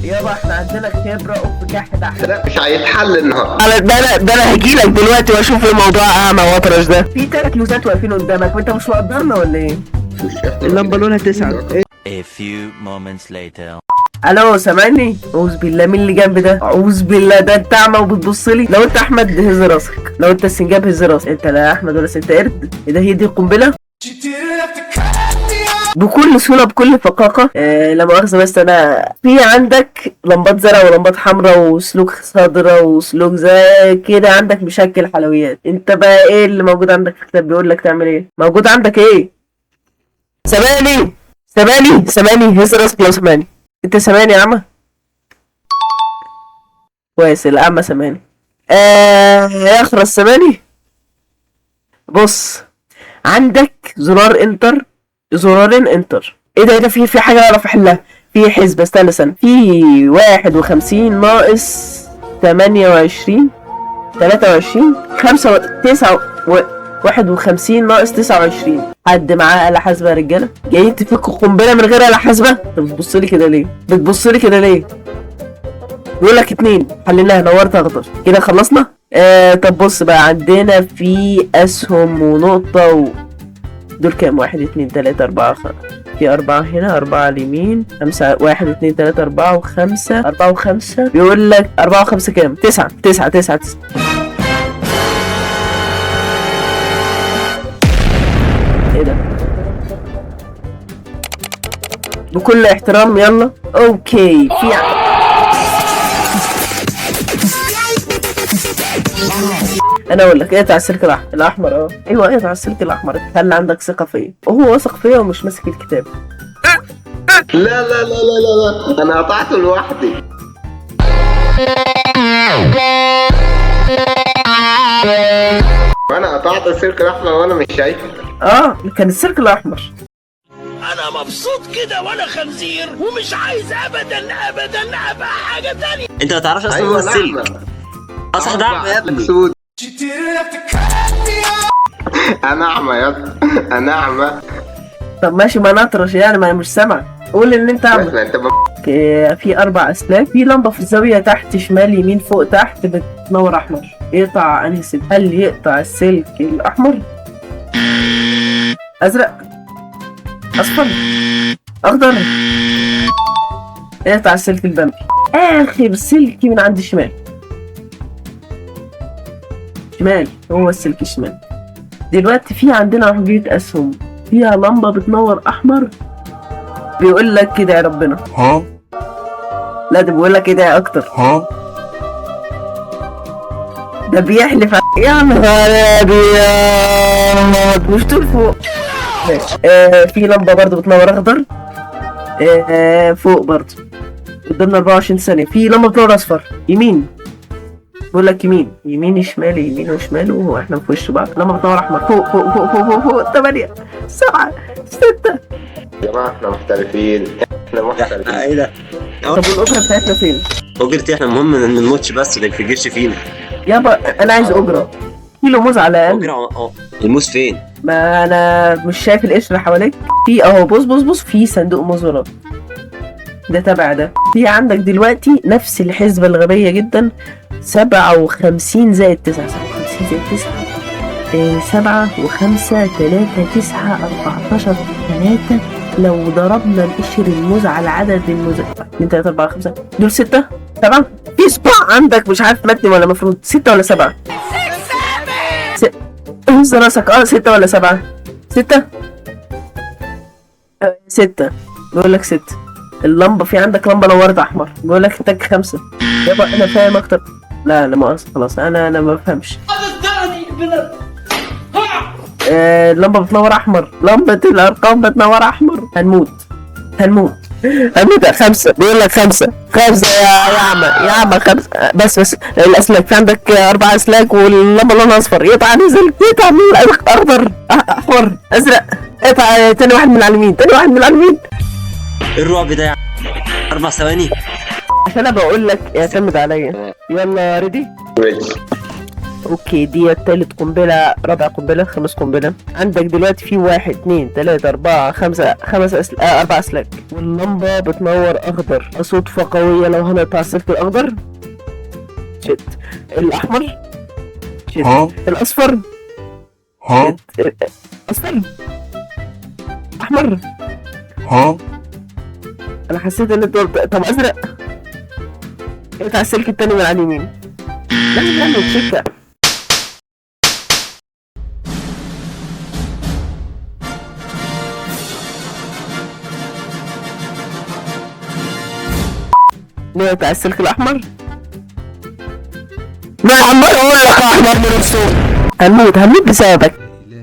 يابا احنا عندنا خبرة في كحة احمر. لا مش هيتحل النهارده. ده انا هجيلك دلوقتي واشوف الموضوع اعمى واطرش ده. في 3 لوزات واقفين قدامك وانت مش مقدرنا ولا ايه؟ اللمبة لونها 9. A few moments later. الو سامعني؟ اعوذ بالله، مين اللي جنب ده؟ اعوذ بالله، ده انت اعمى وبتبص لي؟ لو انت احمد هز راسك، لو انت السنجاب هز راسك. انت لا احمد ولا انت قرد؟ ايه ده؟ هي دي القنبله؟ بكل سهوله بكل فقاقه. لا مؤاخذه بس انا في عندك لمبات زرقاء ولمبات حمراء وسلوك خضراء وسلوك زي كده، عندك مشكل حلويات. انت بقى ايه اللي موجود عندك في الكتاب؟ بيقول لك تعمل ايه؟ موجود عندك ايه؟ سامعني هز راسك لو سامعني. انت سامعني يا عم؟ كويس، الأعمى سامعني. يا اخرس سامعني. بص، عندك زرارين انتر. ايه ده في حاجة اعرف احلها. في حسبة، استنى في 51 ناقص 28 23 5 9 51 ناقص 29. حد معاه آلة حاسبة يا رجالة؟ جايين تفكوا قنبلة من غير آلة حاسبة؟ انت بتبصلي كده ليه؟ بيقول لك 2 حليناها، نورت اخضر كده خلصنا. طب بص بقى، عندنا في اسهم ونقطة دول كام؟ 1 2 3 4 في 4 هنا، 4 على اليمين، 5 1 2 3 4 و5 4 و5. بيقول لك 4 و5 كام؟ 9 9 9 9. ايه ده؟ بكل احترام يلا. اوكي، انا اقول لك اقطع السلك الاحمر. ايوه اقطع السلك الاحمر. هل عندك ثقه فيا؟ وهو واثق فيا ومش ماسك الكتاب. لا انا قطعته لوحدي. وانا قطعت السلك الاحمر وانا مش شايفه. كان السلك الاحمر. انا مبسوط كده وانا خنزير ومش عايز ابدا ابقى حاجه تانية. انت ما تعرفش اصلا هو السلك اصلا ده اعمى يا ابني. انا اعمى يا ابني، انا اعمى. طب ماشي، ما نطرش يعني، ما انا مش سامع. قول ان انت اعمى. في 4 اسلاك، في لمبه في الزاويه تحت شمال يمين فوق تحت بتنور احمر. يقطع انهي سلك؟ هل يقطع السلك الاحمر، ازرق، اصفر، اخضر؟ يقطع السلك البني، اخر سلك من عند الشمال. هو السلك الشمال. دلوقتي في عندنا عربية اسهم فيها لمبة بتنور احمر. بيقول لك كده يا ربنا. لا ده بيقول لك كده اكتر. ده بيحلف يا نهار ابيض، مش طول فوق. في لمبة برضو بتنور اخضر. فوق برضو قدامنا 24 ثانية. في لمبة بتنور اصفر يمين. بقول لك يمين شمال، يمين وشمال واحنا في وش بعض. لما بتنور احمر فوق 8 7 6. يا جماعه احنا محترفين. ايه ده؟ طب الاجره بتاعتنا فين؟ اجرتي احنا المهم ان نموتش بس، ما تنفجرش فينا. يابا انا عايز اجره. كيلو موز على الاقل. اجره الموز فين؟ ما انا مش شايف القشره حواليك. في اهو، بص في صندوق موز وراك. ده تبع ده. في عندك دلوقتي نفس الحسبه الغبيه جدا. 57 زائد 9 57 زائد 9 7 و5 3 9 14 3. لو ضربنا القشر الموز على عدد الموز 2 3 4 5 دول 6 7. في صباع عندك مش عارف متن ولا مفروض 6 ولا 7. 6 راسك. 6 ولا 7؟ 6 6. بيقول لك 6. اللمبه في عندك لمبه نورت احمر. بيقول لك تك 5. يابا انا فاهم اكتر. لا مؤاخذة خلاص، انا ما بفهمش. اللمبه بتنور احمر. لمبه الارقام بتنور احمر. هنموت 5. بيقول لك 5 يا عم 5 بس. الاسلاك في عندك 4 اسلاك واللمبه لونها اصفر. يقطع نزل، يقطع من اخضر احمر ازرق. اقطع تاني واحد من على اليمين. ايه الرعب ده يا 4 ثواني؟ عشان انا بقول لك اعتمد عليا. يلا ريدي. اوكي دي تالت قنبلة، رابع قنبلة، خامس قنبلة. عندك دلوقتي في 1 2 3 4 5 4 اسلاك، واللمبة بتنور اخضر. صدفة قوية لو هنقطع السلك الاخضر. شت. الاحمر. شت. الاصفر. شت. اصفر. احمر. انا حسيت ان انت قلت طب ازرق. اقطع السلك التاني من على اليمين. لازم نعمل تشيكة. نقطع السلك الاحمر. ما عمال اقول لك احمر من الصوت. هنموت بسببك. لا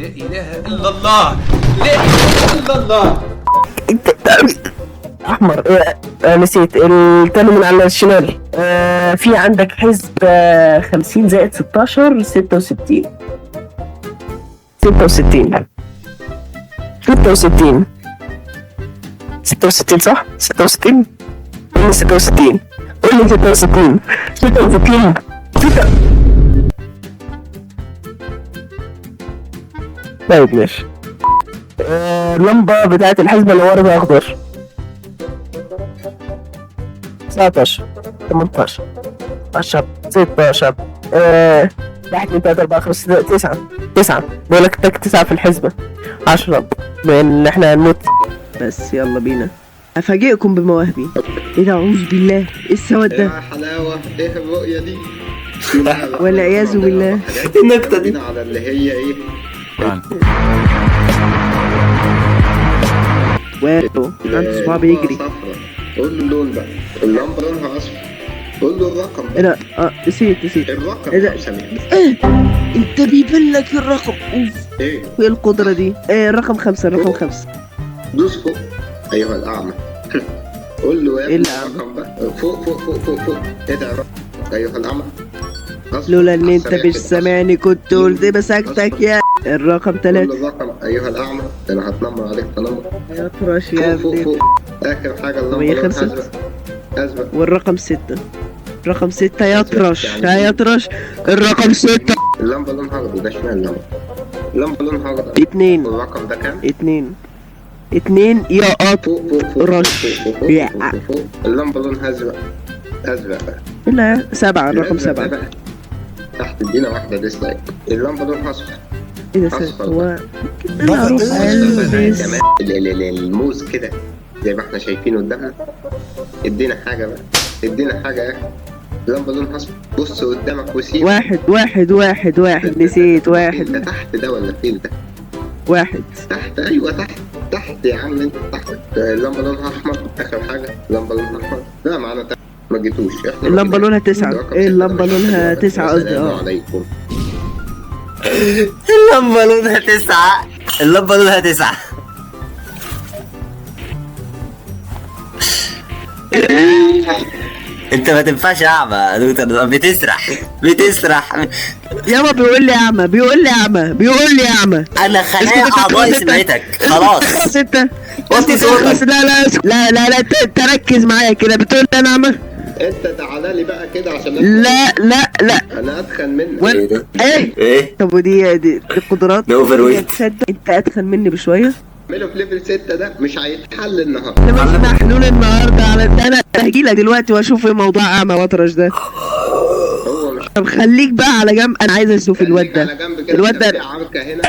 اله الا الله، لا اله الا الله. احمر. نسيت التاني من على الشمال. في عندك حزب 50 زائد 16 66 66 66 66 صح؟ 66 قول لي 66 قول لي 66 66 طيب ماشي. اللمبة بتاعت الحزب اللي ورا اخضر. 19 18 10 16 1 2 3 4 5 6 9 بقول لك تك 9 في الحسبة. 10 بان احنا هنموت. بس يلا بينا افاجئكم بمواهبي. ايه ده؟ اعوذ بالله، ايه السواد ده؟ يا حلاوة، ايه الرؤية دي؟ والعياذ بالله. النكتة دي على اللي هي ايه؟ واو عنده صباع بيجري. قول له اللون بقى، اللمبة لونها اصفر. قول له الرقم ايه بقى. ده؟ نسيت الرقم ايه ده؟ انت بيبان لك الرقم. اوف ايه؟ ايه القدرة دي؟ رقم 5 رقم 5. دوس فوق ايها الاعمى. قول له يا ايه ابني الأعمى؟ الرقم بقى. فوق ادعي الرقم ايها الاعمى. لولا ان انت مش سامعني كنت قلت بسكتك يا الرقم قول 3. له الرقم ايها الاعمى، انا هتنمر عليك تنمر. يا طرش يا فوق ابني. اخر حاجه اللمبه وهي لونها خلصت؟ ازرق. والرقم 6 رقم 6 يا طرش يا طرش. الرقم 6 اللمبه لونها اخضر، ده اشمعنى اللمبه لونها اخضر؟ 2 والرقم ده كام؟ 2 يا قط. فوق رش. يا. فوق. اللمبه لونها ازرق بقى. لا 7 الرقم الأزرق ده 7. بقى. تحت ادينا واحده ديسلايك. اللمبه لونها اصفر. ايه ده؟ أصفر هو انا اروح البس. كمان الموز كده زي ما احنا شايفين قدامنا. ادينا حاجه بقى، ادينا حاجه يا اخي. اللمبه لونها اصفر. بص قدامك وسيب. واحد نسيت. واحد ده تحت ده ولا فين ده؟ واحد تحت. ايوه تحت يا عم انت تحت. اللمبه لونها احمر. اخر حاجه اللمبه لونها احمر. لا معانا تحت ما جيتوش احنا. اللمبة لونها 9. ايه اللمبة لونها 9 قصدي. السلام عليكم. اللمبة لونها 9. اللمبة لونها 9. انت ما تنفعش اعمى يا دكتور، بتسرح. يابا بيقول لي اعمى. انا خلايا اعضائي سمعتك خلاص. خلاص انت وطي صوتك. لا تركز معايا كده. بتقول لي انا اعمى. انت تعالى لي بقى كده عشان لا انا اتخن منك. ايه ده؟ ايه ايه؟ طب ودي القدرات. ده اوفر ويت. تصدق انت اتخن مني بشويه. اعمله في ليفل 6 ده مش هيتحل النهارده. انا مش محلول النهارده على انا هجيلك دلوقتي واشوف ايه موضوع اعمى واطرش ده. هو مش طب خليك بقى على جنب، انا عايز اشوف الواد ده. على جنب كده. الواد ده في عركه هنا.